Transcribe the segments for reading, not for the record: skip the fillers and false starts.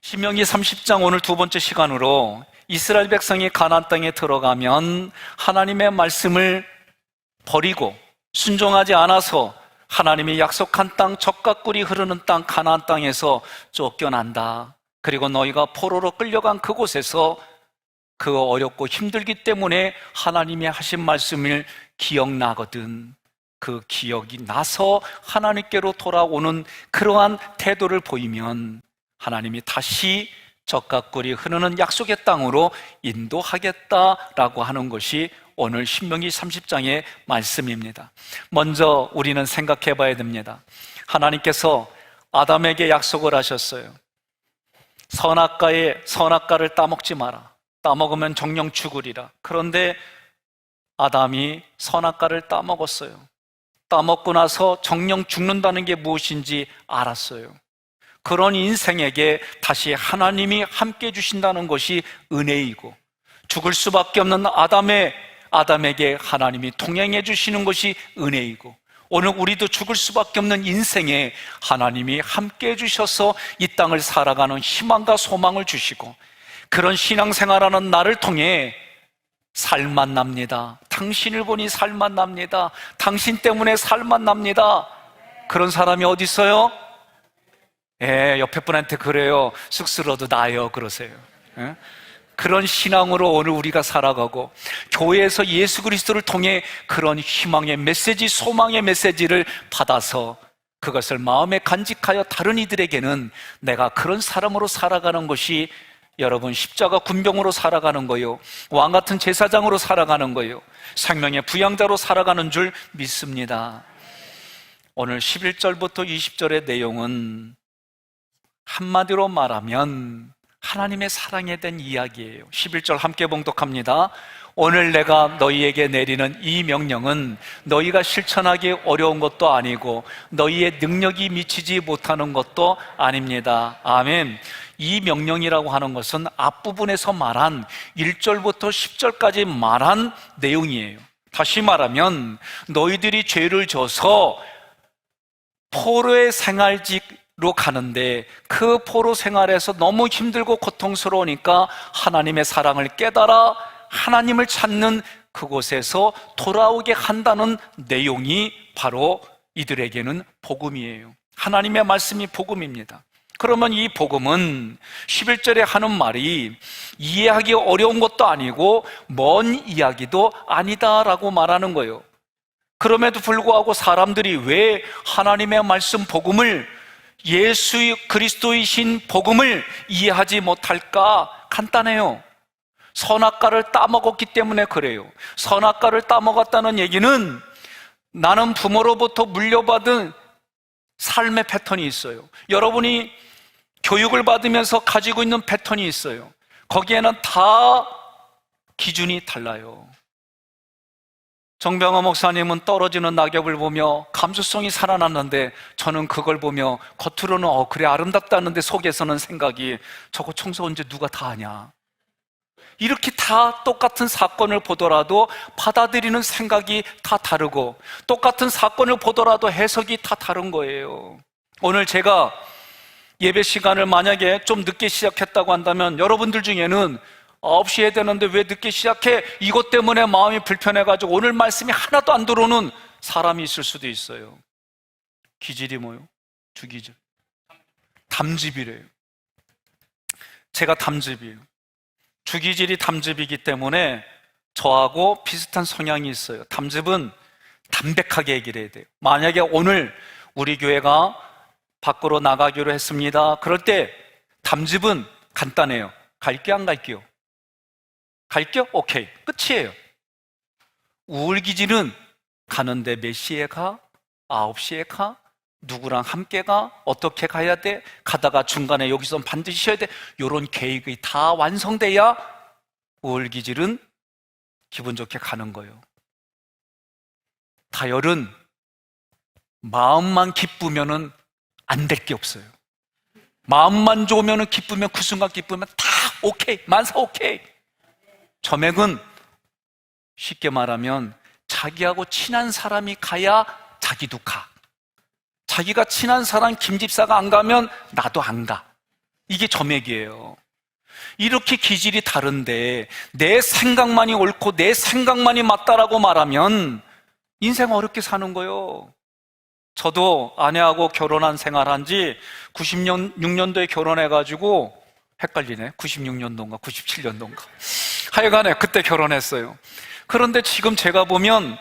신명기 30장 오늘 두 번째 시간으로 이스라엘 백성이 가나안 땅에 들어가면 하나님의 말씀을 버리고 순종하지 않아서 하나님이 약속한 땅, 젖과 꿀이 흐르는 땅 가나안 땅에서 쫓겨난다. 그리고 너희가 포로로 끌려간 그곳에서 그 어렵고 힘들기 때문에 하나님이 하신 말씀을 기억나거든. 그 기억이 나서 하나님께로 돌아오는 그러한 태도를 보이면 하나님이 다시 젖과 꿀이 흐르는 약속의 땅으로 인도하겠다라고 하는 것이 오늘 신명기 30장의 말씀입니다. 먼저 우리는 생각해 봐야 됩니다. 하나님께서 아담에게 약속을 하셨어요. 선악과에 선악과를 따먹지 마라. 따먹으면 정령 죽으리라. 그런데 아담이 선악과를 따먹었어요. 따먹고 나서 정령 죽는다는 게 무엇인지 알았어요. 그런 인생에게 다시 하나님이 함께 주신다는 것이 은혜이고, 죽을 수밖에 없는 아담에게 하나님이 동행해 주시는 것이 은혜이고, 오늘 우리도 죽을 수밖에 없는 인생에 하나님이 함께 해주셔서 이 땅을 살아가는 희망과 소망을 주시고, 그런 신앙생활하는 나를 통해 살맛 납니다. 당신을 보니 살맛 납니다. 당신 때문에 살맛 납니다. 그런 사람이 어디 있어요? 옆에 분한테 그래요. 쑥스러워도 나요 그러세요. 그런 신앙으로 오늘 우리가 살아가고, 교회에서 예수 그리스도를 통해 그런 희망의 메시지, 소망의 메시지를 받아서 그것을 마음에 간직하여 다른 이들에게는 내가 그런 사람으로 살아가는 것이 여러분 십자가 군병으로 살아가는 거요, 왕같은 제사장으로 살아가는 거요, 생명의 부양자로 살아가는 줄 믿습니다. 오늘 11절부터 20절의 내용은 한마디로 말하면 하나님의 사랑에 대한 이야기예요. 11절 함께 봉독합니다. 오늘 내가 너희에게 내리는 이 명령은 너희가 실천하기 어려운 것도 아니고 너희의 능력이 미치지 못하는 것도 아닙니다. 아멘. 이 명령이라고 하는 것은 앞부분에서 말한 1절부터 10절까지 말한 내용이에요. 다시 말하면 너희들이 죄를 져서 포로의 생활지로 가는데 그 포로 생활에서 너무 힘들고 고통스러우니까 하나님의 사랑을 깨달아 하나님을 찾는 그곳에서 돌아오게 한다는 내용이 바로 이들에게는 복음이에요. 하나님의 말씀이 복음입니다. 그러면 이 복음은 11절에 하는 말이 이해하기 어려운 것도 아니고 먼 이야기도 아니다라고 말하는 거예요. 그럼에도 불구하고 사람들이 왜 하나님의 말씀 복음을, 예수 그리스도이신 복음을 이해하지 못할까? 간단해요. 선악과를 따먹었기 때문에 그래요. 선악과를 따먹었다는 얘기는 나는 부모로부터 물려받은 삶의 패턴이 있어요. 여러분이 교육을 받으면서 가지고 있는 패턴이 있어요. 거기에는 다 기준이 달라요. 정병호 목사님은 떨어지는 낙엽을 보며 감수성이 살아났는데, 저는 그걸 보며 겉으로는 그래 아름답다는데 속에서는 생각이, 저거 청소 언제 누가 다 하냐. 이렇게 다 똑같은 사건을 보더라도 받아들이는 생각이 다 다르고, 똑같은 사건을 보더라도 해석이 다 다른 거예요. 오늘 제가 예배 시간을 만약에 좀 늦게 시작했다고 한다면 여러분들 중에는 9시 해야 되는데 왜 늦게 시작해? 이것 때문에 마음이 불편해가지고 오늘 말씀이 하나도 안 들어오는 사람이 있을 수도 있어요. 기질이 뭐요? 주기질. 담즙이래요. 제가 담즙이에요. 주기질이 담즙이기 때문에 저하고 비슷한 성향이 있어요. 담즙은 담백하게 얘기를 해야 돼요. 만약에 오늘 우리 교회가 밖으로 나가기로 했습니다. 그럴 때 담즙은 간단해요. 갈게요, 안 갈게요? 갈게요? 오케이. 끝이에요. 우울기질은 가는데 몇 시에 가? 9시에 가? 누구랑 함께 가? 어떻게 가야 돼? 가다가 중간에 여기서 반드시 쉬어야 돼. 이런 계획이 다 완성돼야 우울기질은 기분 좋게 가는 거예요. 다혈은 마음만 기쁘면은 안 될 게 없어요. 마음만 좋으면은 기쁘면 그 순간 기쁘면 다 오케이, 만사 오케이. 점액은 쉽게 말하면 자기하고 친한 사람이 가야 자기도 가. 자기가 친한 사람 김 집사가 안 가면 나도 안 가. 이게 점액이에요. 이렇게 기질이 다른데 내 생각만이 옳고 내 생각만이 맞다라고 말하면 인생 어렵게 사는 거예요. 저도 아내하고 결혼한 생활한 지 96년도에 결혼해가지고 헷갈리네. 96년도인가 97년도인가 하여간에 그때 결혼했어요. 그런데 지금 제가 보면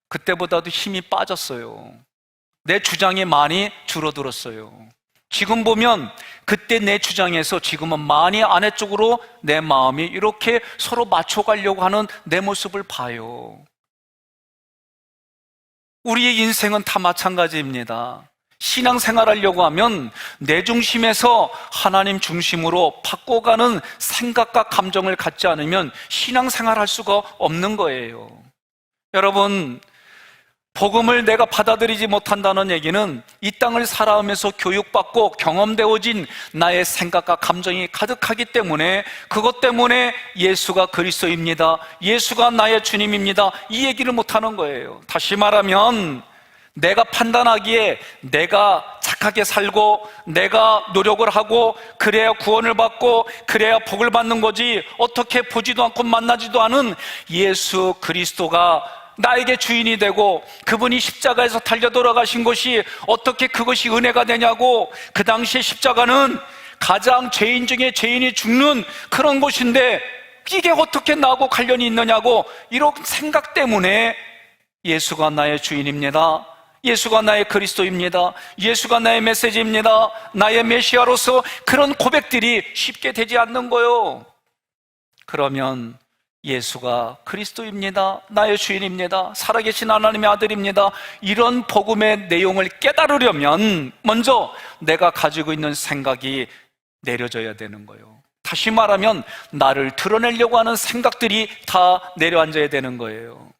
그때보다도 힘이 빠졌어요. 내 주장이 많이 줄어들었어요. 지금 보면 그때 내 주장에서 지금은 많이 아내 쪽으로 내 마음이 이렇게 서로 맞춰가려고 하는 내 모습을 봐요. 우리의 인생은 다 마찬가지입니다. 신앙생활 하려고 하면 내 중심에서 하나님 중심으로 바꿔가는 생각과 감정을 갖지 않으면 신앙생활 할 수가 없는 거예요. 여러분, 복음을 내가 받아들이지 못한다는 얘기는 이 땅을 살아오면서 교육받고 경험되어진 나의 생각과 감정이 가득하기 때문에, 그것 때문에 예수가 그리스도입니다, 예수가 나의 주님입니다, 이 얘기를 못하는 거예요. 다시 말하면 내가 판단하기에 내가 착하게 살고 내가 노력을 하고 그래야 구원을 받고 그래야 복을 받는 거지, 어떻게 보지도 않고 만나지도 않은 예수 그리스도가 나에게 주인이 되고 그분이 십자가에서 달려 돌아가신 것이 어떻게 그것이 은혜가 되냐고. 그 당시에 십자가는 가장 죄인 중에 죄인이 죽는 그런 곳인데 이게 어떻게 나하고 관련이 있느냐고, 이런 생각 때문에 예수가 나의 주인입니다, 예수가 나의 그리스도입니다, 예수가 나의 메시지입니다, 나의 메시아로서 그런 고백들이 쉽게 되지 않는 거예요. 그러면 예수가 그리스도입니다, 나의 주인입니다, 살아계신 하나님의 아들입니다, 이런 복음의 내용을 깨달으려면 먼저 내가 가지고 있는 생각이 내려져야 되는 거예요. 다시 말하면 나를 드러내려고 하는 생각들이 다 내려앉아야 되는 거예요.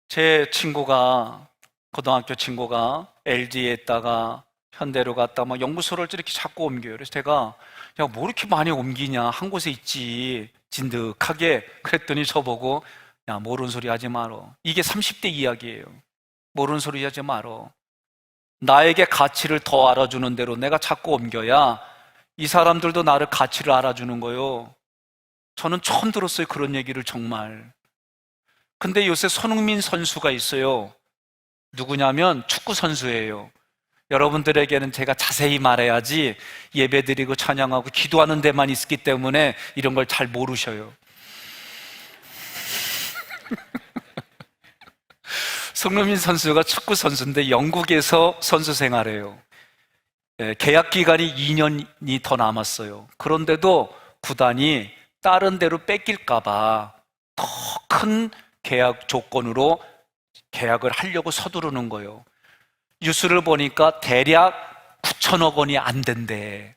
제 친구가, 고등학교 친구가 LG에 있다가 현대로 갔다 막 연구소를 이렇게 자꾸 옮겨요. 그래서 제가 야, 뭐 이렇게 많이 옮기냐, 한 곳에 있지, 진득하게. 그랬더니 저보고 야, 모르는 소리 하지 말어. 이게 30대 이야기예요. 모르는 소리 하지 말어. 나에게 가치를 더 알아주는 대로 내가 자꾸 옮겨야 이 사람들도 나를 가치를 알아주는 거예요. 저는 처음 들었어요, 그런 얘기를. 정말. 근데 요새 손흥민 선수가 있어요. 누구냐면 축구 선수예요. 여러분들에게는 제가 자세히 말해야지 예배드리고 찬양하고 기도하는 데만 있기 때문에 이런 걸 잘 모르셔요. 손흥민 선수가 축구 선수인데 영국에서 선수 생활해요. 계약 기간이 2년이 더 남았어요. 그런데도 구단이 다른 데로 뺏길까봐 더 큰 계약 조건으로 계약을 하려고 서두르는 거예요. 뉴스를 보니까 대략 9천억 원이 안 된대.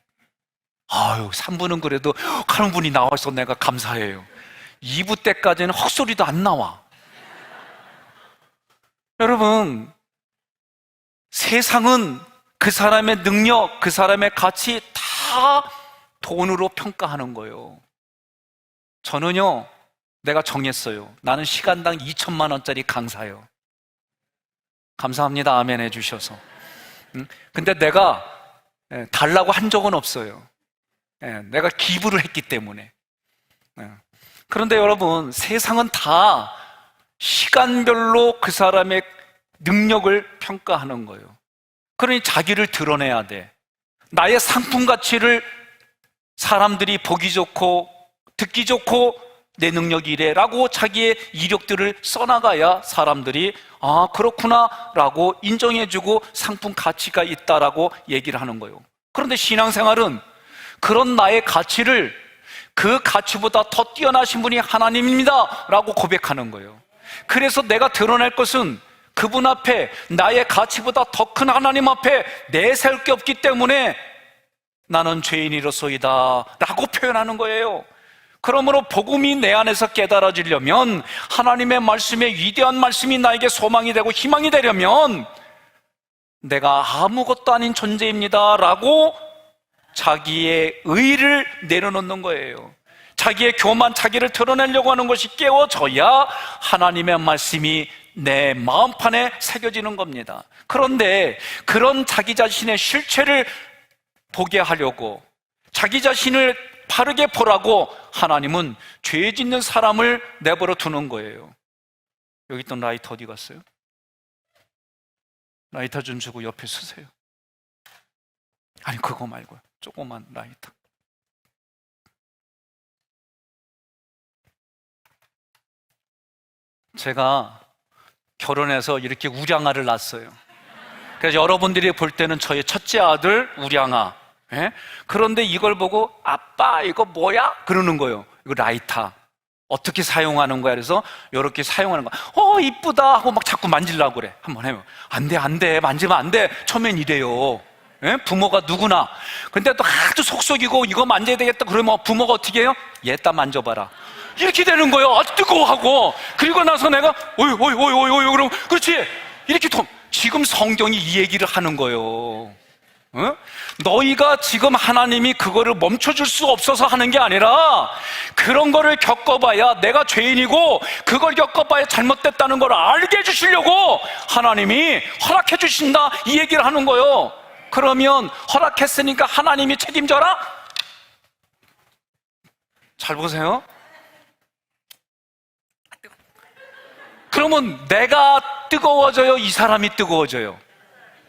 아유, 3부는 그래도 하는 분이 나와서 내가 감사해요. 2부 때까지는 헛소리도 안 나와. 여러분, 세상은 그 사람의 능력, 그 사람의 가치 다 돈으로 평가하는 거예요. 저는요, 내가 정했어요. 나는 시간당 2천만 원짜리 강사예요. 감사합니다. 아멘 해주셔서. 근데 내가 달라고 한 적은 없어요. 내가 기부를 했기 때문에. 그런데 여러분, 세상은 다 시간별로 그 사람의 능력을 평가하는 거예요. 그러니 자기를 드러내야 돼. 나의 상품 가치를 사람들이 보기 좋고 듣기 좋고 내 능력이 이래라고 자기의 이력들을 써나가야 사람들이 아, 그렇구나 라고 인정해주고 상품 가치가 있다라고 얘기를 하는 거예요. 그런데 신앙생활은 그런 나의 가치를 그 가치보다 더 뛰어나신 분이 하나님입니다 라고 고백하는 거예요. 그래서 내가 드러낼 것은 그분 앞에 나의 가치보다 더 큰 하나님 앞에 내세울 게 없기 때문에 나는 죄인이로소이다 라고 표현하는 거예요. 그러므로 복음이 내 안에서 깨달아지려면, 하나님의 말씀의 위대한 말씀이 나에게 소망이 되고 희망이 되려면 내가 아무것도 아닌 존재입니다 라고 자기의 의의를 내려놓는 거예요. 자기의 교만, 자기를 드러내려고 하는 것이 깨워져야 하나님의 말씀이 내 마음판에 새겨지는 겁니다. 그런데 그런 자기 자신의 실체를 보게 하려고, 자기 자신을 바르게 보라고 하나님은 죄 짓는 사람을 내버려 두는 거예요. 여기 있던 라이터 어디 갔어요? 라이터 좀 주고 옆에 서세요. 아니, 그거 말고요. 조그만 라이터. 제가 결혼해서 이렇게 우량아를 낳았어요. 그래서 여러분들이 볼 때는 저의 첫째 아들 우량아. 예? 그런데 이걸 보고 아빠 이거 뭐야? 그러는 거예요. 이거 라이터. 어떻게 사용하는 거야? 그래서 이렇게 사용하는 거야. 이쁘다 하고 막 자꾸 만지려고 그래. 한번 해요. 안 돼, 만지면 안 돼. 처음엔 이래요. 예? 부모가 누구나. 근데 또 아주 속속이고 이거 만져야 되겠다 그러면 부모가 어떻게 해요? 얘따 만져봐라. 이렇게 되는 거예요. 뜨거워하고. 그리고 나서 내가 오이 그럼 그렇지. 이렇게 지금 성경이 이 얘기를 하는 거예요. 어? 너희가 지금 하나님이 그거를 멈춰줄 수 없어서 하는 게 아니라 그런 거를 겪어봐야 내가 죄인이고 그걸 겪어봐야 잘못됐다는 걸 알게 해주시려고 하나님이 허락해 주신다, 이 얘기를 하는 거예요. 그러면 허락했으니까 하나님이 책임져라? 잘 보세요. 그러면 내가 뜨거워져요? 이 사람이 뜨거워져요?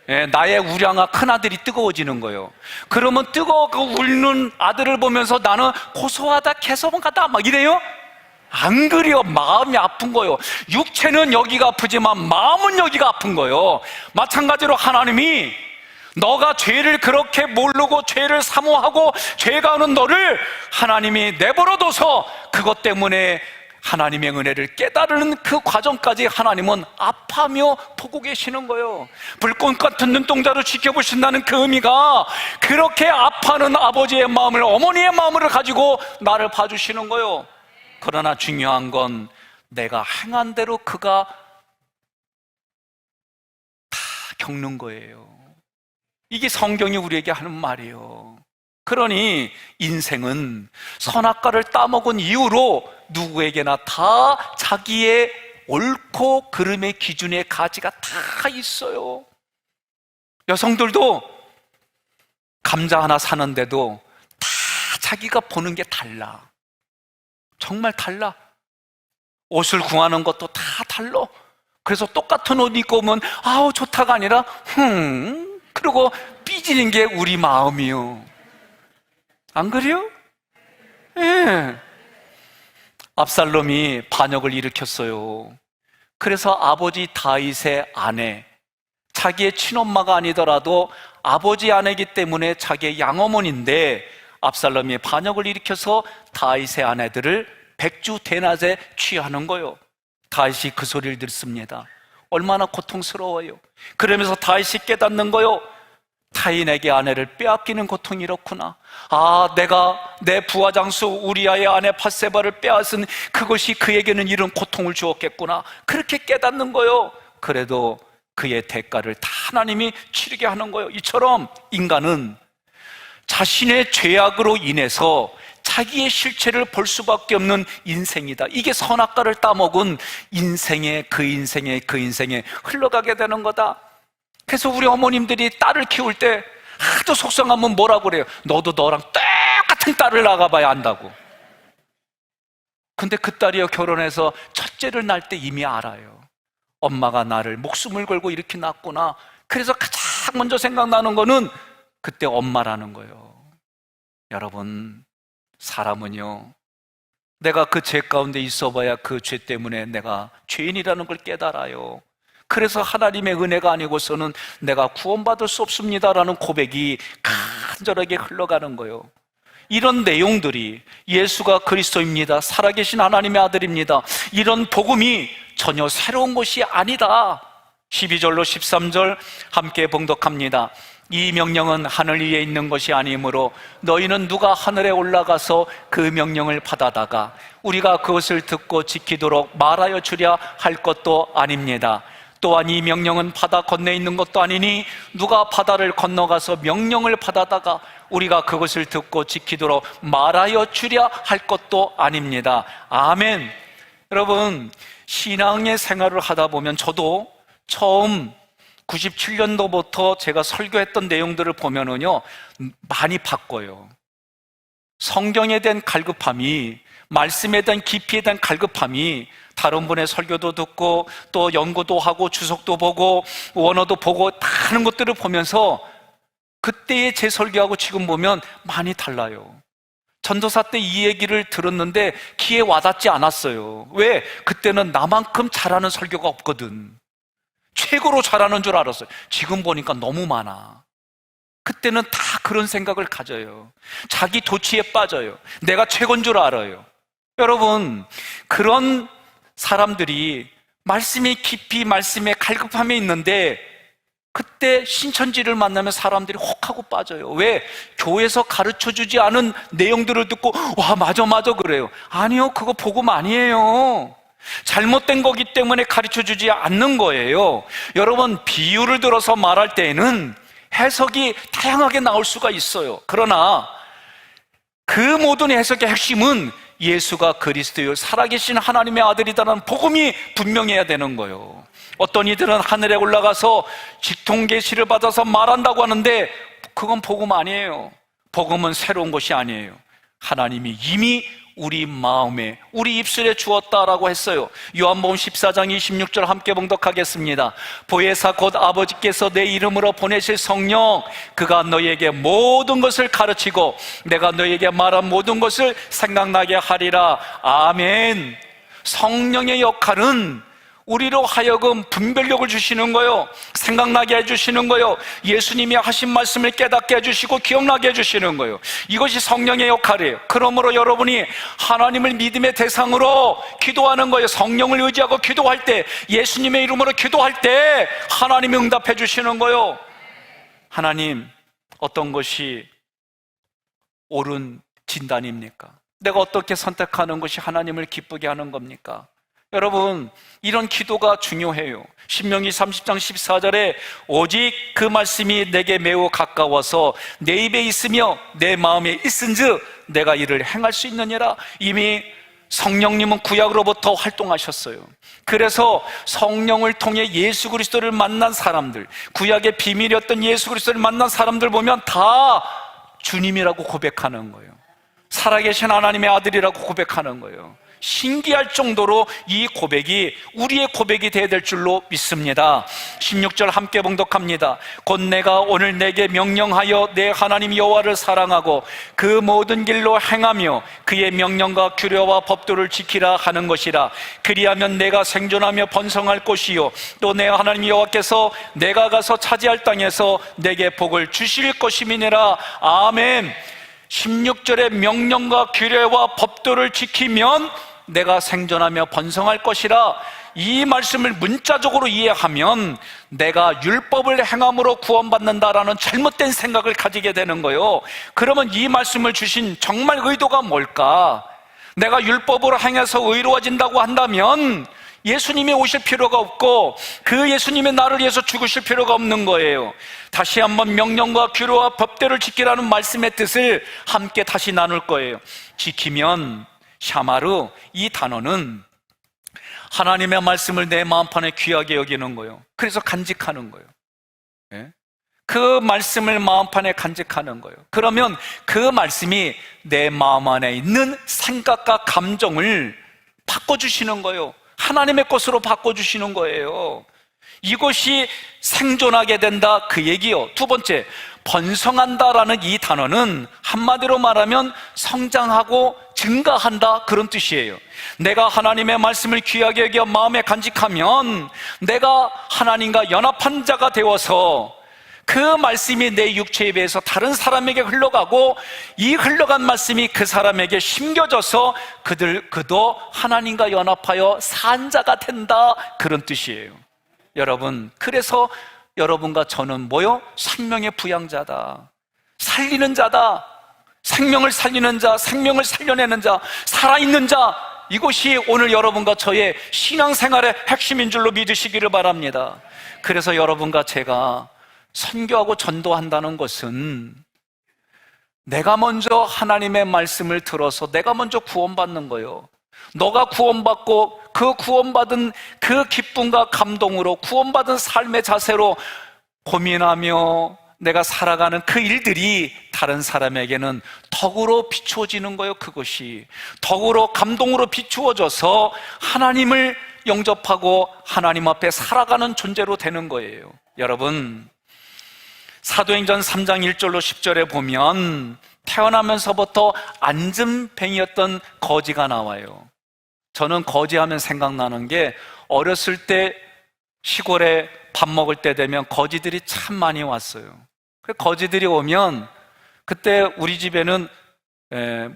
예, 나의 우량아 큰아들이 뜨거워지는 거예요. 그러면 뜨거워 울는 아들을 보면서 나는 고소하다, 개성하다 막 이래요? 안 그래요. 마음이 아픈 거예요. 육체는 여기가 아프지만 마음은 여기가 아픈 거예요. 마찬가지로 하나님이 너가 죄를 그렇게 모르고 죄를 사모하고 죄가 오는 너를 하나님이 내버려둬서 그것 때문에 하나님의 은혜를 깨달은 그 과정까지 하나님은 아파하며 보고 계시는 거예요. 불꽃 같은 눈동자로 지켜보신다는 그 의미가 그렇게 아파하는 아버지의 마음을, 어머니의 마음을 가지고 나를 봐주시는 거예요. 그러나 중요한 건 내가 행한 대로 그가 다 겪는 거예요. 이게 성경이 우리에게 하는 말이에요. 그러니 인생은 선악과를 따먹은 이후로 누구에게나 다 자기의 옳고 그름의 기준의 가지가 다 있어요. 여성들도 감자 하나 사는데도 다 자기가 보는 게 달라. 정말 달라. 옷을 구하는 것도 다 달라. 그래서 똑같은 옷 입고 오면 아우 좋다가 아니라 그러고 삐지는 게 우리 마음이요. 안 그래요? 예. 압살롬이 반역을 일으켰어요. 그래서 아버지 다윗의 아내, 자기의 친엄마가 아니더라도 아버지 아내이기 때문에 자기의 양어머니인데 압살롬이 반역을 일으켜서 다윗의 아내들을 백주 대낮에 취하는 거예요. 다윗이 그 소리를 듣습니다. 얼마나 고통스러워요. 그러면서 다윗이 깨닫는 거예요. 타인에게 아내를 빼앗기는 고통이 이렇구나. 내가 내 부하장수 우리아의 아내 밧세바를 빼앗은 그것이 그에게는 이런 고통을 주었겠구나. 그렇게 깨닫는 거예요. 그래도 그의 대가를 다 하나님이 치르게 하는 거예요. 이처럼 인간은 자신의 죄악으로 인해서 자기의 실체를 볼 수밖에 없는 인생이다. 이게 선악과를 따먹은 인생에 흘러가게 되는 거다. 그래서 우리 어머님들이 딸을 키울 때 하도 속상하면 뭐라고 그래요? 너도 너랑 똑같은 딸을 낳아봐야 안다고. 근데 그 딸이요, 결혼해서 첫째를 낳을 때 이미 알아요. 엄마가 나를 목숨을 걸고 이렇게 낳았구나. 그래서 가장 먼저 생각나는 거는 그때 엄마라는 거예요. 여러분, 사람은요, 내가 그 죄 가운데 있어봐야 그 죄 때문에 내가 죄인이라는 걸 깨달아요. 그래서 하나님의 은혜가 아니고서는 내가 구원받을 수 없습니다라는 고백이 간절하게 흘러가는 거예요. 이런 내용들이 예수가 그리스도입니다, 살아계신 하나님의 아들입니다, 이런 복음이 전혀 새로운 것이 아니다. 12절로 13절 함께 봉독합니다. 이 명령은 하늘 위에 있는 것이 아니므로 너희는 누가 하늘에 올라가서 그 명령을 받아다가 우리가 그것을 듣고 지키도록 말하여 주랴 할 것도 아닙니다. 또한 이 명령은 바다 건너에 있는 것도 아니니 누가 바다를 건너가서 명령을 받아다가 우리가 그것을 듣고 지키도록 말하여 주랴 할 것도 아닙니다. 아멘. 여러분, 신앙의 생활을 하다 보면 저도 처음 97년도부터 제가 설교했던 내용들을 보면은요, 많이 바꿔요. 성경에 대한 갈급함이, 말씀에 대한 깊이에 대한 갈급함이 다른 분의 설교도 듣고 또 연구도 하고 주석도 보고 원어도 보고 다 하는 것들을 보면서 그때의 제 설교하고 지금 보면 많이 달라요. 전도사 때 이 얘기를 들었는데 귀에 와닿지 않았어요. 왜? 그때는 나만큼 잘하는 설교가 없거든. 최고로 잘하는 줄 알았어요. 지금 보니까 너무 많아. 그때는 다 그런 생각을 가져요. 자기 도취에 빠져요. 내가 최고인 줄 알아요. 여러분, 그런 사람들이 말씀의 깊이, 말씀의 갈급함에 있는데 그때 신천지를 만나면 사람들이 혹하고 빠져요. 왜? 교회에서 가르쳐주지 않은 내용들을 듣고 와, 맞아 그래요. 아니요, 그거 복음 아니에요. 잘못된 거기 때문에 가르쳐주지 않는 거예요. 여러분, 비유를 들어서 말할 때에는 해석이 다양하게 나올 수가 있어요. 그러나 그 모든 해석의 핵심은 예수가 그리스도요 살아계신 하나님의 아들이다라는 복음이 분명해야 되는 거예요. 어떤 이들은 하늘에 올라가서 직통계시를 받아서 말한다고 하는데 그건 복음 아니에요. 복음은 새로운 것이 아니에요. 하나님이 이미 우리 마음에, 우리 입술에 주었다라고 했어요. 요한복음 14장 26절 함께 봉독하겠습니다. 보혜사 곧 아버지께서 내 이름으로 보내실 성령, 그가 너희에게 모든 것을 가르치고 내가 너희에게 말한 모든 것을 생각나게 하리라. 아멘. 성령의 역할은 우리로 하여금 분별력을 주시는 거요, 생각나게 해주시는 거요, 예수님이 하신 말씀을 깨닫게 해주시고 기억나게 해주시는 거요. 이것이 성령의 역할이에요. 그러므로 여러분이 하나님을 믿음의 대상으로 기도하는 거예요. 성령을 의지하고 기도할 때, 예수님의 이름으로 기도할 때 하나님이 응답해 주시는 거요. 하나님, 어떤 것이 옳은 진단입니까? 내가 어떻게 선택하는 것이 하나님을 기쁘게 하는 겁니까? 여러분, 이런 기도가 중요해요. 신명기 30장 14절에 오직 그 말씀이 내게 매우 가까워서 내 입에 있으며 내 마음에 있은즉 내가 이를 행할 수 있느니라. 이미 성령님은 구약으로부터 활동하셨어요. 그래서 성령을 통해 예수 그리스도를 만난 사람들, 구약의 비밀이었던 예수 그리스도를 만난 사람들 보면 다 주님이라고 고백하는 거예요. 살아계신 하나님의 아들이라고 고백하는 거예요. 신기할 정도로 이 고백이 우리의 고백이 되어야 될 줄로 믿습니다. 16절 함께 봉독합니다. 곧 내가 오늘 내게 명령하여 내 하나님 여호와를 사랑하고 그 모든 길로 행하며 그의 명령과 규례와 법도를 지키라 하는 것이라. 그리하면 내가 생존하며 번성할 것이요 또 내 하나님 여호와께서 내가 가서 차지할 땅에서 내게 복을 주실 것임이니라. 아멘. 16절의 명령과 규례와 법도를 지키면 내가 생존하며 번성할 것이라. 이 말씀을 문자적으로 이해하면 내가 율법을 행함으로 구원받는다라는 잘못된 생각을 가지게 되는 거예요. 그러면 이 말씀을 주신 정말 의도가 뭘까? 내가 율법으로 행해서 의로워진다고 한다면 예수님이 오실 필요가 없고 그 예수님이 나를 위해서 죽으실 필요가 없는 거예요. 다시 한번 명령과 규례와 법대를 지키라는 말씀의 뜻을 함께 다시 나눌 거예요. 지키면, 샤마르, 이 단어는 하나님의 말씀을 내 마음판에 귀하게 여기는 거예요. 그래서 간직하는 거예요. 네? 그 말씀을 마음판에 간직하는 거예요. 그러면 그 말씀이 내 마음 안에 있는 생각과 감정을 바꿔주시는 거예요. 하나님의 것으로 바꿔주시는 거예요. 이것이 생존하게 된다, 그 얘기요. 두 번째, 번성한다라는 이 단어는 한마디로 말하면 성장하고 증가한다, 그런 뜻이에요. 내가 하나님의 말씀을 귀하게 여겨 마음에 간직하면 내가 하나님과 연합한 자가 되어서 그 말씀이 내 육체에 비해서 다른 사람에게 흘러가고 이 흘러간 말씀이 그 사람에게 심겨져서 그도 하나님과 연합하여 산 자가 된다, 그런 뜻이에요. 여러분, 그래서 여러분과 저는 뭐요? 생명의 부양자다, 살리는 자다, 생명을 살리는 자, 생명을 살려내는 자, 살아있는 자, 이것이 오늘 여러분과 저의 신앙생활의 핵심인 줄로 믿으시기를 바랍니다. 그래서 여러분과 제가 선교하고 전도한다는 것은 내가 먼저 하나님의 말씀을 들어서 내가 먼저 구원받는 거예요. 너가 구원받고 그 구원받은 그 기쁨과 감동으로 구원받은 삶의 자세로 고민하며 내가 살아가는 그 일들이 다른 사람에게는 덕으로 비추어지는 거예요. 그것이 덕으로 감동으로 비추어져서 하나님을 영접하고 하나님 앞에 살아가는 존재로 되는 거예요. 여러분, 사도행전 3장 1절로 10절에 보면 태어나면서부터 앉은뱅이였던 거지가 나와요. 저는 거지하면 생각나는 게 어렸을 때 시골에 밥 먹을 때 되면 거지들이 참 많이 왔어요. 거지들이 오면 그때 우리 집에는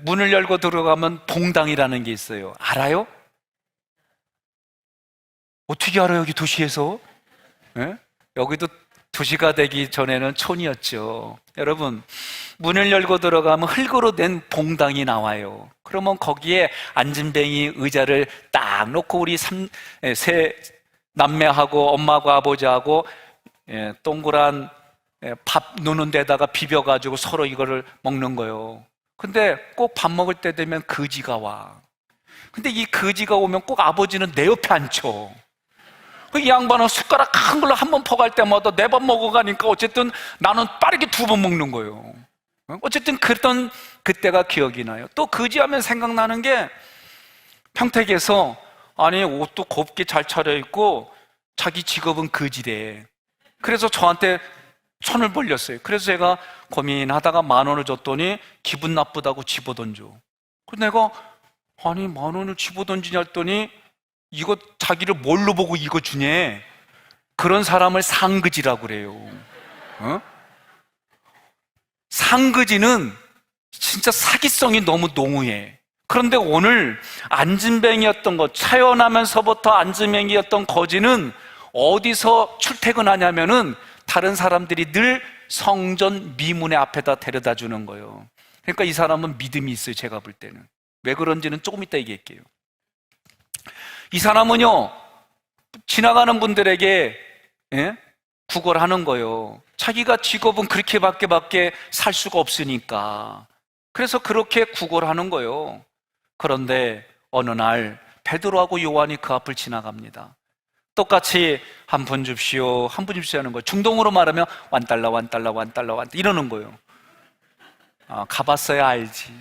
문을 열고 들어가면 봉당이라는 게 있어요. 알아요? 어떻게 알아요? 여기 도시에서? 여기도 도시가 되기 전에는 촌이었죠. 여러분, 문을 열고 들어가면 흙으로 된 봉당이 나와요. 그러면 거기에 앉은뱅이 의자를 딱 놓고 우리 세 남매하고 엄마하고 아버지하고 동그란 밥 누는 데다가 비벼가지고 서로 이거를 먹는 거예요. 근데 꼭 밥 먹을 때 되면 거지가 와. 근데 이 거지가 오면 꼭 아버지는 내 옆에 앉혀. 이 양반은 숟가락 큰 걸로 한 번 퍼갈 때마다 네 번 먹어가니까 어쨌든 나는 빠르게 두 번 먹는 거예요. 어쨌든 그랬던 그때가 기억이 나요. 또 거지하면 생각나는 게 평택에서 아니 옷도 곱게 잘 차려입고 자기 직업은 거지래. 그래서 저한테 손을 벌렸어요. 그래서 제가 고민하다가 10,000원을 줬더니 기분 나쁘다고 집어던져. 그래서 내가 아니 10,000원을 집어던지냐 했더니 이거 자기를 뭘로 보고 이거 주냐? 그런 사람을 상거지라고 그래요. 상거지는 진짜 사기성이 너무 농후해. 그런데 오늘 앉은뱅이였던 것, 태어나면서부터 앉은뱅이였던 거지는 어디서 출퇴근하냐면은 다른 사람들이 늘 성전 미문의 앞에다 데려다 주는 거예요. 그러니까 이 사람은 믿음이 있어요. 제가 볼 때는. 왜 그런지는 조금 이따 얘기할게요. 이 사람은요, 지나가는 분들에게 구걸하는 거예요. 자기가 직업은 그렇게밖에 살 수가 없으니까. 그래서 그렇게 구걸하는 거예요. 그런데 어느 날 베드로하고 요한이 그 앞을 지나갑니다. 똑같이 한 푼 줍시오, 한 푼 줍시오 하는 거예요. 중동으로 말하면 $1, $1, $1 이러는 거예요. 가봤어야 알지.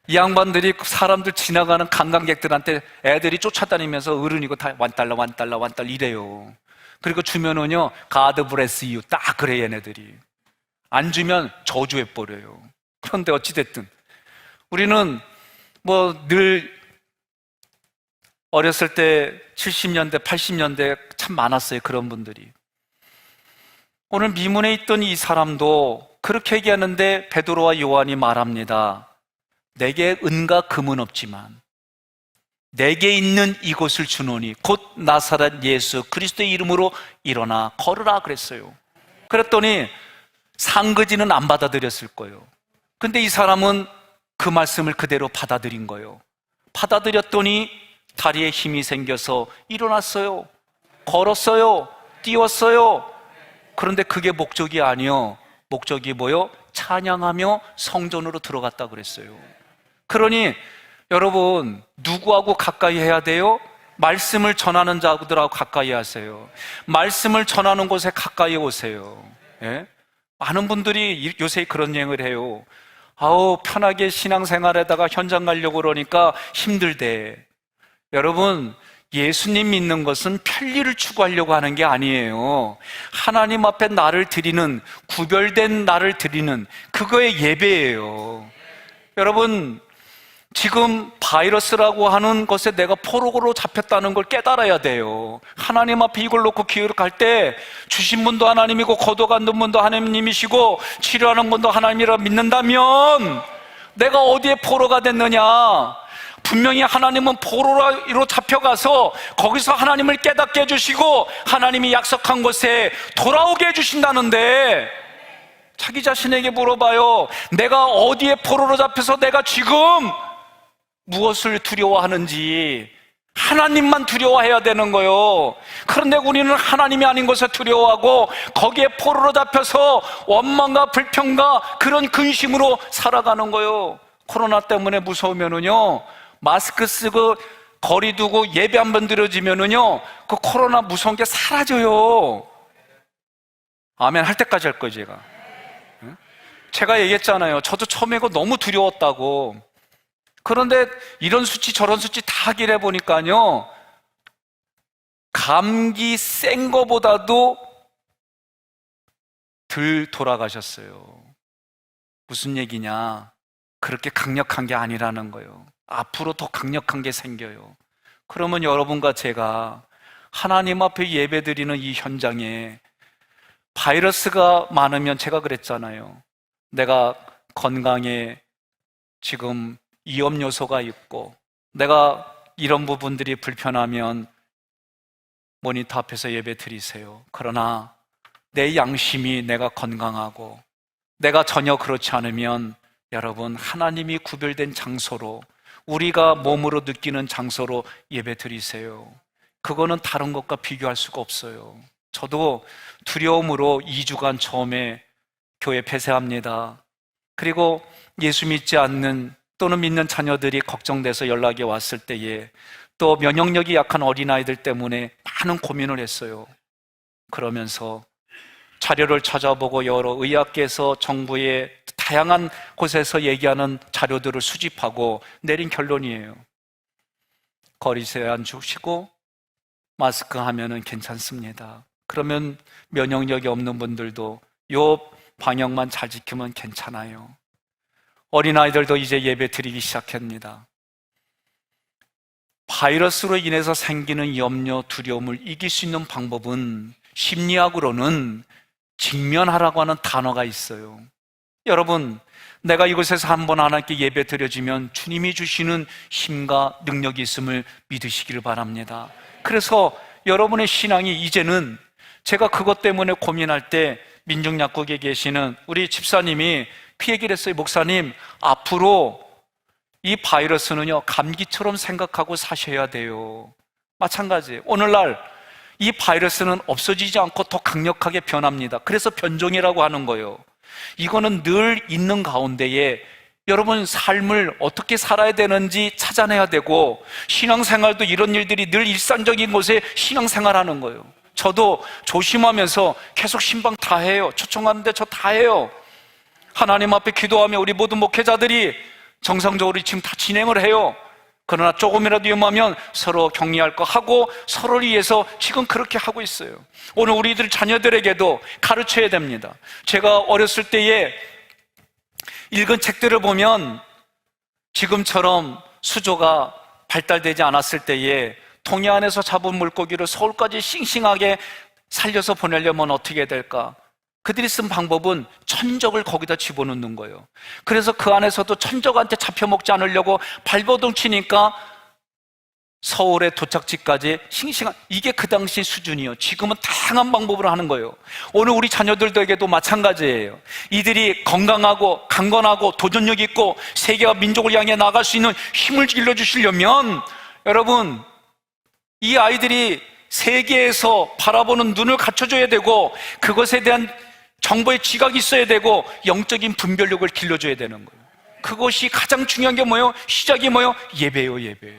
이 양반들이 사람들 지나가는 관광객들한테 애들이 쫓아다니면서 어른이고 다 $1 이래요. 그리고 주면은요, God bless you 딱 그래. 얘네들이 안 주면 저주해버려요. 그런데 어찌됐든 우리는 뭐 늘 어렸을 때 70년대 80년대 참 많았어요. 그런 분들이. 오늘 미문에 있던 이 사람도 그렇게 얘기하는데 베드로와 요한이 말합니다. 내게 은과 금은 없지만 내게 있는 이곳을 주노니 곧 나사렛 예수 그리스도의 이름으로 일어나 걸으라 그랬어요. 그랬더니 상거지는 안 받아들였을 거예요. 근데 이 사람은 그 말씀을 그대로 받아들인 거예요. 받아들였더니 다리에 힘이 생겨서 일어났어요. 걸었어요. 뛰었어요. 그런데 그게 목적이 아니요. 목적이 뭐요? 찬양하며 성전으로 들어갔다 그랬어요. 그러니 여러분, 누구하고 가까이 해야 돼요? 말씀을 전하는 자들하고 가까이 하세요. 말씀을 전하는 곳에 가까이 오세요. 예? 많은 분들이 요새 그런 여행을 해요. 편하게 신앙생활에다가 현장 가려고 그러니까 힘들대. 여러분, 예수님 믿는 것은 편리를 추구하려고 하는 게 아니에요. 하나님 앞에 나를 드리는, 구별된 나를 드리는 그거의 예배예요. 여러분, 지금 바이러스라고 하는 것에 내가 포로로 잡혔다는 걸 깨달아야 돼요. 하나님 앞에 이걸 놓고 기록할 때 주신 분도 하나님이고 거둬가는 분도 하나님이시고 치료하는 분도 하나님이라 믿는다면 내가 어디에 포로가 됐느냐? 분명히 하나님은 포로로 잡혀가서 거기서 하나님을 깨닫게 해주시고 하나님이 약속한 곳에 돌아오게 해주신다는데 자기 자신에게 물어봐요. 내가 어디에 포로로 잡혀서 내가 지금 무엇을 두려워하는지. 하나님만 두려워해야 되는 거예요. 그런데 우리는 하나님이 아닌 것에 두려워하고 거기에 포로로 잡혀서 원망과 불평과 그런 근심으로 살아가는 거예요. 코로나 때문에 무서우면은요, 마스크 쓰고 거리 두고 예배 한 번 드려지면은요, 그 코로나 무서운 게 사라져요. 아멘 할 때까지 할 거예요, 제가. 제가 얘기했잖아요. 저도 처음에 이거 너무 두려웠다고. 그런데 이런 수치 저런 수치 다 확인해 보니까요, 감기 센 거보다도 덜 돌아가셨어요. 무슨 얘기냐? 그렇게 강력한 게 아니라는 거예요. 앞으로 더 강력한 게 생겨요. 그러면 여러분과 제가 하나님 앞에 예배드리는 이 현장에 바이러스가 많으면, 제가 그랬잖아요. 내가 건강에 지금 위험 요소가 있고 내가 이런 부분들이 불편하면 모니터 앞에서 예배 드리세요. 그러나 내 양심이 내가 건강하고 내가 전혀 그렇지 않으면 여러분, 하나님이 구별된 장소로, 우리가 몸으로 느끼는 장소로 예배 드리세요. 그거는 다른 것과 비교할 수가 없어요. 저도 두려움으로 2주간 처음에 교회 폐쇄합니다. 그리고 예수 믿지 않는 또는 믿는 자녀들이 걱정돼서 연락이 왔을 때에, 또 면역력이 약한 어린아이들 때문에 많은 고민을 했어요. 그러면서 자료를 찾아보고 여러 의학계에서 정부의 다양한 곳에서 얘기하는 자료들을 수집하고 내린 결론이에요. 거리 제한 주시고 마스크 하면은 괜찮습니다. 그러면 면역력이 없는 분들도 요 방역만 잘 지키면 괜찮아요. 어린아이들도 이제 예배 드리기 시작합니다. 바이러스로 인해서 생기는 염려, 두려움을 이길 수 있는 방법은 심리학으로는 직면하라고 하는 단어가 있어요. 여러분, 내가 이곳에서 한번 하나님께 예배 드려지면 주님이 주시는 힘과 능력이 있음을 믿으시기를 바랍니다. 그래서 여러분의 신앙이 이제는, 제가 그것 때문에 고민할 때 민중약국에 계시는 우리 집사님이 그 얘기를 했어요. 목사님, 앞으로 이 바이러스는요, 감기처럼 생각하고 사셔야 돼요. 마찬가지예요. 오늘날 이 바이러스는 없어지지 않고 더 강력하게 변합니다. 그래서 변종이라고 하는 거예요. 이거는 늘 있는 가운데에 여러분 삶을 어떻게 살아야 되는지 찾아내야 되고, 신앙생활도 이런 일들이 늘 일상적인 곳에 신앙생활하는 거예요. 저도 조심하면서 계속 신방 다 해요. 초청하는데 저 다 해요. 하나님 앞에 기도하며 우리 모든 목회자들이 정상적으로 지금 다 진행을 해요. 그러나 조금이라도 위험하면 서로 격리할 거 하고 서로를 위해서 지금 그렇게 하고 있어요. 오늘 우리들 자녀들에게도 가르쳐야 됩니다. 제가 어렸을 때에 읽은 책들을 보면 지금처럼 수조가 발달되지 않았을 때에 동해 안에서 잡은 물고기를 서울까지 싱싱하게 살려서 보내려면 어떻게 될까? 그들이 쓴 방법은 천적을 거기다 집어넣는 거예요. 그래서 그 안에서도 천적한테 잡혀먹지 않으려고 발버둥 치니까 서울의 도착지까지 싱싱한, 이게 그 당시 수준이에요. 지금은 다양한 방법으로 하는 거예요. 오늘 우리 자녀들에게도 마찬가지예요. 이들이 건강하고 강건하고 도전력 있고 세계와 민족을 향해 나갈 수 있는 힘을 길러주시려면 여러분, 이 아이들이 세계에서 바라보는 눈을 갖춰줘야 되고, 그것에 대한 정보의 지각이 있어야 되고, 영적인 분별력을 길러줘야 되는 거예요. 그것이 가장 중요한 게 뭐예요? 시작이 뭐예요? 예배예요, 예배.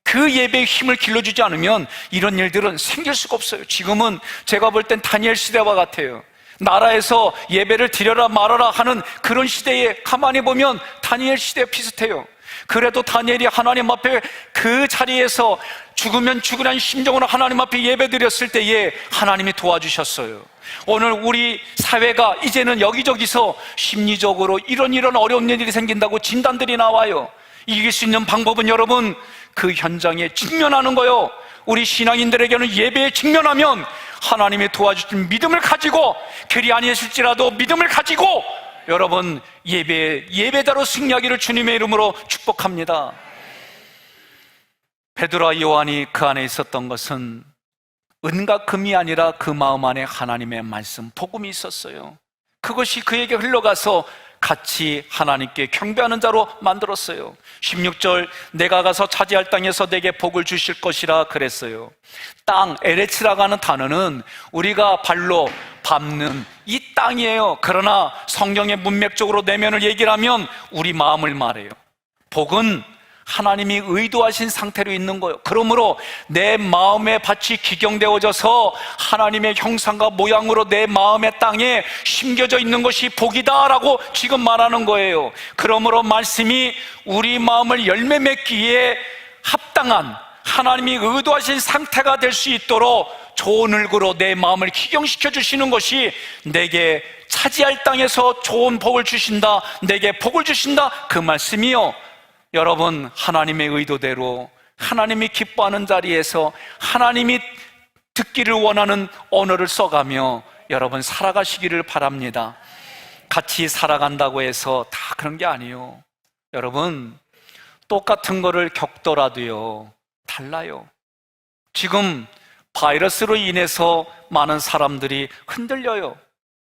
그 예배의 힘을 길러주지 않으면 이런 일들은 생길 수가 없어요. 지금은 제가 볼 땐 다니엘 시대와 같아요. 나라에서 예배를 드려라 말아라 하는 그런 시대에 가만히 보면 다니엘 시대와 비슷해요. 그래도 다니엘이 하나님 앞에 그 자리에서 죽으면 죽으라는 심정으로 하나님 앞에 예배드렸을 때에 하나님이 도와주셨어요. 오늘 우리 사회가 이제는 여기저기서 심리적으로 이런 어려운 일이 생긴다고 진단들이 나와요. 이길 수 있는 방법은 여러분, 그 현장에 직면하는 거예요. 우리 신앙인들에게는 예배에 직면하면 하나님의 도와주신 믿음을 가지고, 그리 아니했을지라도 믿음을 가지고 여러분 예배대로 승리하기를 주님의 이름으로 축복합니다. 베드로와 요한이 그 안에 있었던 것은 은과 금이 아니라 그 마음 안에 하나님의 말씀, 복음이 있었어요. 그것이 그에게 흘러가서 같이 하나님께 경배하는 자로 만들었어요. 16절, 내가 가서 차지할 땅에서 내게 복을 주실 것이라 그랬어요. 땅, 에레츠라고 하는 단어는 우리가 발로 밟는 이 땅이에요. 그러나 성경의 문맥적으로 내면을 얘기를 하면 우리 마음을 말해요. 복은 하나님이 의도하신 상태로 있는 거예요. 그러므로 내 마음의 밭이 기경되어져서 하나님의 형상과 모양으로 내 마음의 땅에 심겨져 있는 것이 복이다라고 지금 말하는 거예요. 그러므로 말씀이 우리 마음을 열매 맺기에 합당한 하나님이 의도하신 상태가 될 수 있도록 좋은 흙으로 내 마음을 기경시켜 주시는 것이 내게 차지할 땅에서 좋은 복을 주신다, 내게 복을 주신다, 그 말씀이요. 여러분, 하나님의 의도대로 하나님이 기뻐하는 자리에서 하나님이 듣기를 원하는 언어를 써가며 여러분 살아가시기를 바랍니다. 같이 살아간다고 해서 다 그런 게 아니에요. 여러분, 똑같은 거를 겪더라도요 달라요. 지금 바이러스로 인해서 많은 사람들이 흔들려요.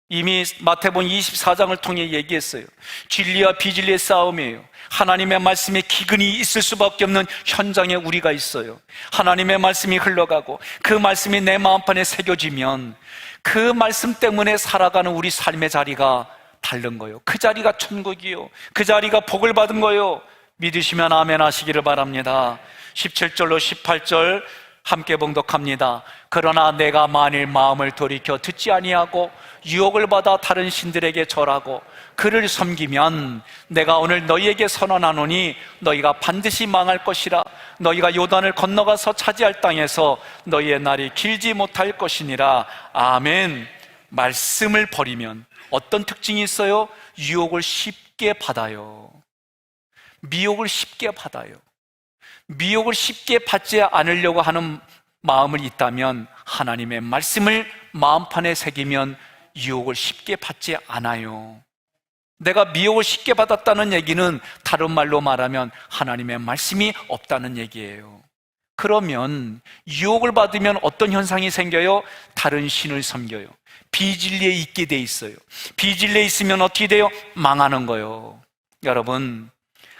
이미 마태복음 24장을 통해 얘기했어요. 진리와 비진리의 싸움이에요. 하나님의 말씀에 기근이 있을 수밖에 없는 현장에 우리가 있어요. 하나님의 말씀이 흘러가고 그 말씀이 내 마음판에 새겨지면 그 말씀 때문에 살아가는 우리 삶의 자리가 다른 거예요. 그 자리가 천국이요, 그 자리가 복을 받은 거예요. 믿으시면 아멘 하시기를 바랍니다. 17절로 18절 함께 봉독합니다. 그러나 내가 만일 마음을 돌이켜 듣지 아니하고 유혹을 받아 다른 신들에게 절하고 그를 섬기면 내가 오늘 너희에게 선언하노니 너희가 반드시 망할 것이라. 너희가 요단을 건너가서 차지할 땅에서 너희의 날이 길지 못할 것이니라. 아멘. 말씀을 버리면 어떤 특징이 있어요? 유혹을 쉽게 받아요. 미혹을 쉽게 받아요. 미혹을 쉽게 받지 않으려고 하는 마음을 있다면 하나님의 말씀을 마음판에 새기면 유혹을 쉽게 받지 않아요. 내가 미혹을 쉽게 받았다는 얘기는 다른 말로 말하면 하나님의 말씀이 없다는 얘기예요. 그러면 유혹을 받으면 어떤 현상이 생겨요? 다른 신을 섬겨요. 비진리에 있게 돼 있어요. 비진리에 있으면 어떻게 돼요? 망하는 거예요. 여러분,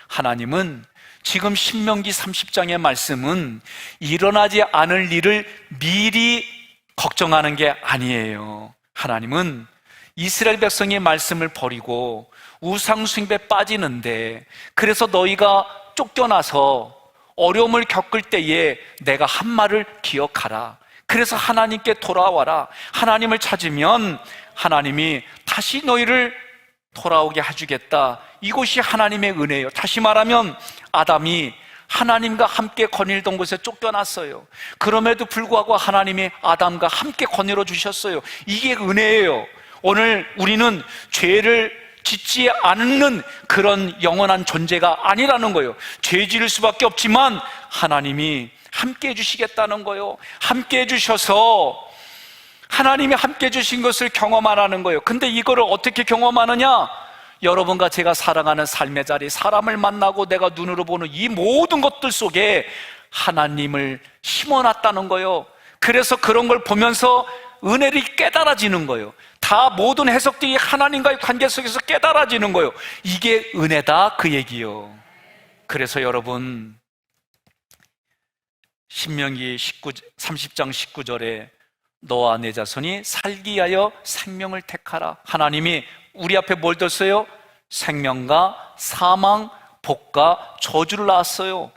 하나님은 지금 신명기 30장의 말씀은 일어나지 않을 일을 미리 걱정하는 게 아니에요. 하나님은 이스라엘 백성의 말씀을 버리고 우상 숭배에 빠지는데, 그래서 너희가 쫓겨나서 어려움을 겪을 때에 내가 한 말을 기억하라. 그래서 하나님께 돌아와라. 하나님을 찾으면 하나님이 다시 너희를 돌아오게 해주겠다. 이곳이 하나님의 은혜예요. 다시 말하면 아담이 하나님과 함께 거닐던 곳에 쫓겨났어요. 그럼에도 불구하고 하나님이 아담과 함께 거닐어 주셨어요. 이게 은혜예요. 오늘 우리는 죄를 짓지 않는 그런 영원한 존재가 아니라는 거예요. 죄 지을 수밖에 없지만 하나님이 함께 해주시겠다는 거예요. 함께 해주셔서 하나님이 함께 해주신 것을 경험하라는 거예요. 근데 이거를 어떻게 경험하느냐? 여러분과 제가 살아가는 삶의 자리, 사람을 만나고 내가 눈으로 보는 이 모든 것들 속에 하나님을 심어놨다는 거예요. 그래서 그런 걸 보면서 은혜를 깨달아지는 거예요. 다 모든 해석들이 하나님과의 관계 속에서 깨달아지는 거예요. 이게 은혜다, 그 얘기요. 그래서 여러분, 신명기 30장 19절에 너와 내 자손이 살기 위하여 생명을 택하라. 하나님이 우리 앞에 뭘 뒀어요? 생명과 사망, 복과 저주를 놨어요.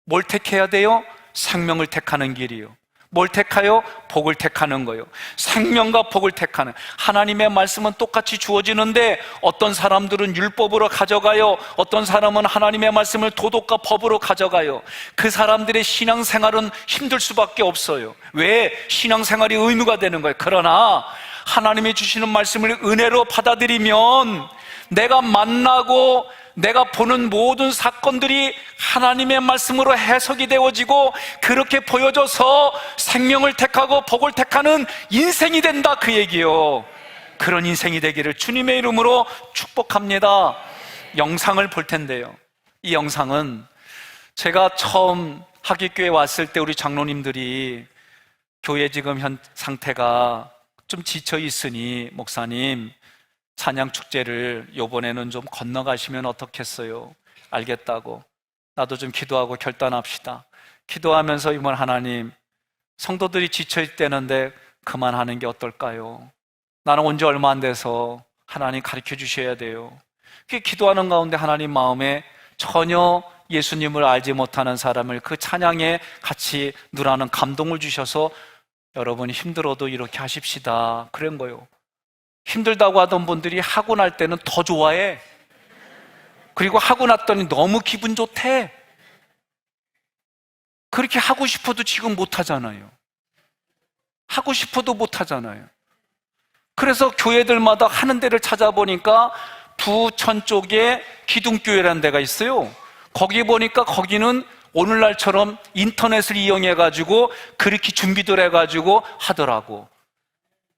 뭘 택해야 돼요? 생명을 택하는 길이요. 뭘 택하여? 복을 택하는 거예요. 생명과 복을 택하는. 하나님의 말씀은 똑같이 주어지는데 어떤 사람들은 율법으로 가져가요. 어떤 사람은 하나님의 말씀을 도덕과 법으로 가져가요. 그 사람들의 신앙생활은 힘들 수밖에 없어요. 왜? 신앙생활이 의무가 되는 거예요. 그러나 하나님이 주시는 말씀을 은혜로 받아들이면 내가 만나고 내가 보는 모든 사건들이 하나님의 말씀으로 해석이 되어지고 그렇게 보여져서 생명을 택하고 복을 택하는 인생이 된다, 그 얘기요. 그런 인생이 되기를 주님의 이름으로 축복합니다. 영상을 볼 텐데요, 이 영상은 제가 처음 하객교회 왔을 때 우리 장로님들이 교회 지금 현 상태가 좀 지쳐 있으니 목사님 찬양 축제를 요번에는 좀 건너가시면 어떻겠어요? 알겠다고. 나도 좀 기도하고 결단합시다. 기도하면서 이번 하나님, 성도들이 지쳐 있다는데 그만하는 게 어떨까요? 나는 온 지 얼마 안 돼서 하나님 가르쳐 주셔야 돼요. 그 기도하는 가운데 하나님 마음에 전혀 예수님을 알지 못하는 사람을 그 찬양에 같이 누라는 감동을 주셔서 여러분 힘들어도 이렇게 하십시다 그런 거예요. 힘들다고 하던 분들이 하고 날 때는 더 좋아해. 그리고 하고 났더니 너무 기분 좋대. 그렇게 하고 싶어도 지금 못 하잖아요. 하고 싶어도 못 하잖아요. 그래서 교회들마다 하는 데를 찾아보니까 부천 쪽에 기둥교회라는 데가 있어요. 거기 보니까 거기는 오늘날처럼 인터넷을 이용해가지고 그렇게 준비들 해가지고 하더라고.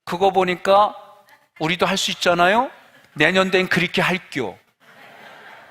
그거 보니까 우리도 할 수 있잖아요. 내년 된 그렇게 할게요.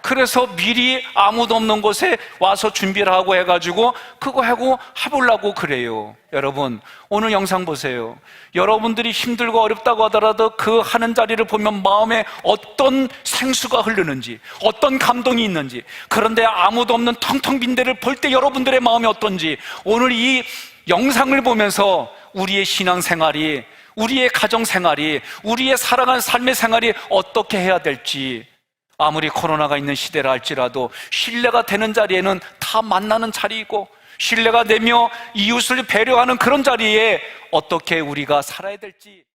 그래서 미리 아무도 없는 곳에 와서 준비를 하고 해가지고 그거 하고 해보려고 그래요. 여러분 오늘 영상 보세요. 여러분들이 힘들고 어렵다고 하더라도 그 하는 자리를 보면 마음에 어떤 생수가 흐르는지, 어떤 감동이 있는지, 그런데 아무도 없는 텅텅 빈 데를 볼 때 여러분들의 마음이 어떤지, 오늘 이 영상을 보면서 우리의 신앙생활이, 우리의 가정생활이, 우리의 살아가는 삶의 생활이 어떻게 해야 될지, 아무리 코로나가 있는 시대라 할지라도 신뢰가 되는 자리에는 다 만나는 자리이고, 신뢰가 되며 이웃을 배려하는 그런 자리에 어떻게 우리가 살아야 될지